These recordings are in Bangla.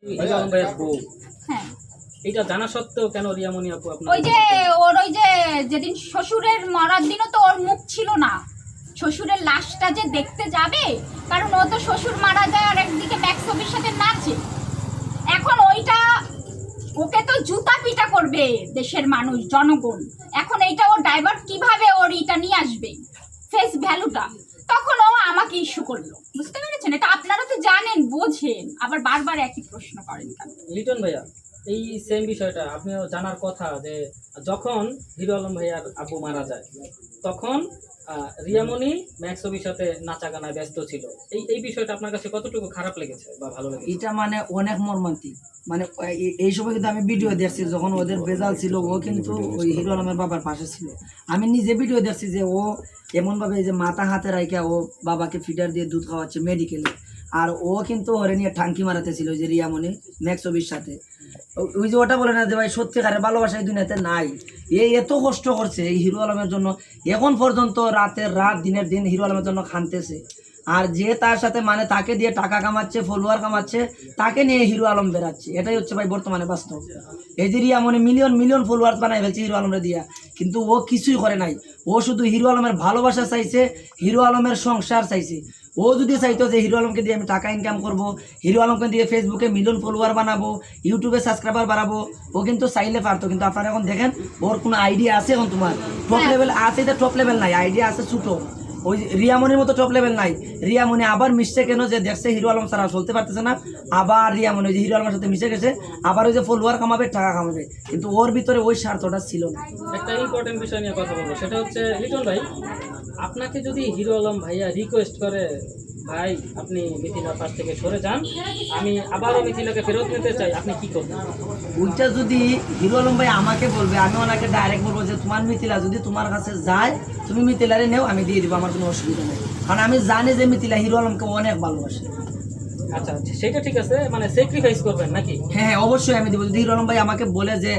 হিরো আলম ভাইয়ের বউ, হ্যাঁ এটা জানা সত্ত্বেও কেন রিয়ামণি আপু আপনার ওই যে ওর ওই যে যেদিন শ্বশুরের মরার দিনও তো ওর মুখ ছিল না, শ্বশুরের লাশটা যে দেখতে যাবে, কারণ ও তো শ্বশুর মারা যায় আর একদিকে ম্যাক্সবির সাথে নাচে। এখন ওইটা ওকে তো জুতা পিটা করবে দেশের মানুষ জনগণ। এখন এইটা ও ডাইভার্ট কিভাবে ওর এটা নিয়ে আসবে ফেস ভ্যালুটা, তখন ও আমাকে ইস্যু করলো। বুঝতে পেরেছেন? এটা আপনারা তো জানেন, বোঝেন, আবার বারবার একই প্রশ্ন করেন কেন? লিটন ভাইয়া, এই সেম বিষয়টা আপনিও জানার কথা যে যখন হিরো আলম ভাইয়ার আব্বু মারা যায় তখন রিয়ামণি ম্যাক্সবির সাথে নাচা গানায় ব্যস্ত ছিল। এই বিষয়টা আপনার কাছে কতটুকু খারাপ লেগেছে বা ভালো লেগেছে? এটা মানে অনেক মর্মান্তিক। মানে এই সময় কিন্তু আমি ভিডিও দেখছি যখন ওদের বেজাল ছিল, ও কিন্তু ওই হিরো আলমের বাবার পাশে ছিল। আমি নিজে ভিডিও দেখছি যে ও এমনভাবে যে মাথা হাতে রাইখা ও বাবাকে ফিডার দিয়ে দুধ খাওয়াচ্ছে মেডিকেলে, আর ও কিন্তু ওরে নিয়ে টাঙ্কি মারাতে ছিল যে রিয়ামণি ম্যাক্সবির সাথে। ওই যে ওটা বলে না যে ভাই সত্যিকারের ভালোবাসা এই দুনিয়াতে নাই। এত কষ্ট করছে এই হিরো আলমের জন্য, এখন পর্যন্ত রাতের রাত দিনের দিন হিরো আলমের জন্য খানতেছে। আর যে তার সাথে মানে তাকে দিয়ে টাকা কামাচ্ছে, ফলোয়ার কামাচ্ছে, তাকে নিয়ে হিরো আলম বেরাচ্ছে। এটাই হচ্ছে ভাই বর্তমানে বাস্তব। এই যে রিয়ামণি মিলিয়ন মিলিয়ন ফলোয়ার বানাই ফেলছে হিরো আলমের দিয়া, কিন্তু ও কিছুই করে নাই। ও শুধু হিরো আলমের ভালোবাসা চাইছে, হিরো আলমের সংসার চাইছে। ও যদি চাইতো যে হিরো আলমকে দিয়ে আমি টাকা ইনকাম করব, হিরো আলমকে দিয়ে ফেসবুকে মিলিয়ন ফলোয়ার বানাবো, ইউটিউবে সাবস্ক্রাইবার বাড়াবো, ও কিন্তু চাইলে পারতো। কিন্তু আপনারা এখন দেখেন ওর কোনো আইডিয়া আছে? এখন তোমার টপ লেভেল আছে, এটা টপ লেভেল নাই, আইডিয়া আছে ছোটো। ওই রিয়ামণির মতো টপ লেভেল নাই। রিয়ামণি আবার মিশছে কেন, যে দেখছে হিরো আলম ছাড়া চলতে পারতেছে না, আবার রিয়ামণি ওই যে হিরো আলমের সাথে মিশে গেছে, আবার ওই যে ফলোয়ার কামাবে, টাকা কামাবে। কিন্তু ওর ভিতরে ওই স্বার্থটা ছিল না। একটা ইম্পর্টেন্ট বিষয় নিয়ে কথা বলবো, সেটা হচ্ছে লিটন ভাই, আপনাকে যদি হিরো আলম ভাইয়া রিকোয়েস্ট করে ভাই আপনি মিথিলার পাশ থেকে সরে যান, আমি আবারও মিথিলাকে ফেরত নিতে চাই, আপনি কি করবেন? ওইটা যদি হিরো আলম ভাই আমাকে বলবে, আমি ওনাকে ডাইরেক্ট বলবো যে তোমার মিথিলা যদি তোমার কাছে যায়, তুমি মিথিলারে নেও, আমি দিয়ে দিব, আমার কোনো অসুবিধা নেই। কারণ আমি জানি যে মিথিলা হিরো আলমকে অনেক ভালোবাসে। আচ্ছা আচ্ছা, সেটা ঠিক আছে, মানে স্যাক্রিফাইস করবেন নাকি? হ্যাঁ হ্যাঁ, অবশ্যই আমি দিব। যদি হিরো আলম ভাই আমাকে বলে যে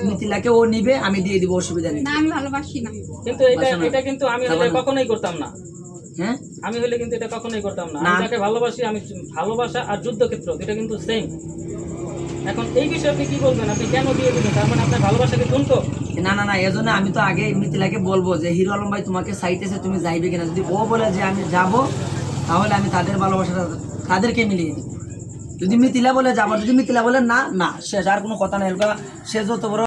মিথিলাকে ও নিবে, আমি দিয়ে দিব, অসুবিধা নেই। না আমি ভালোবাসি না। কিন্তু এটা কিন্তু আমি হলে কখনোই করতাম না। হ্যাঁ, আমি হলে কিন্তু এটা কখনোই করতাম না। না। আমি যাকে ভালোবাসি, আমি ভালোবাসা আর যুদ্ধক্ষেত্র এটা কিন্তু সেম। এখন এই বিষয়ে আপনি কি বলবেন? আপনি কেন দিয়ে দিবেন? তার মানে আপনার ভালোবাসাকে ঠুনকো? না না না, এজন্য আমি তো আগে মিথিলাকে বলবো যে হিরো আলম ভাই তোমাকে চাইতেছে, তুমি যাইবে কিনা। যদি ও বলে যে আমি যাব, তাহলে আমি তাদের ভালোবাসাটা তাদেরকে মিলিয়ে দিব। যদি মিথিলা বলে যাবো, যদি মিথিলা বলে না, না শেষ, আর কোনো কথা নেই। সে যত বড়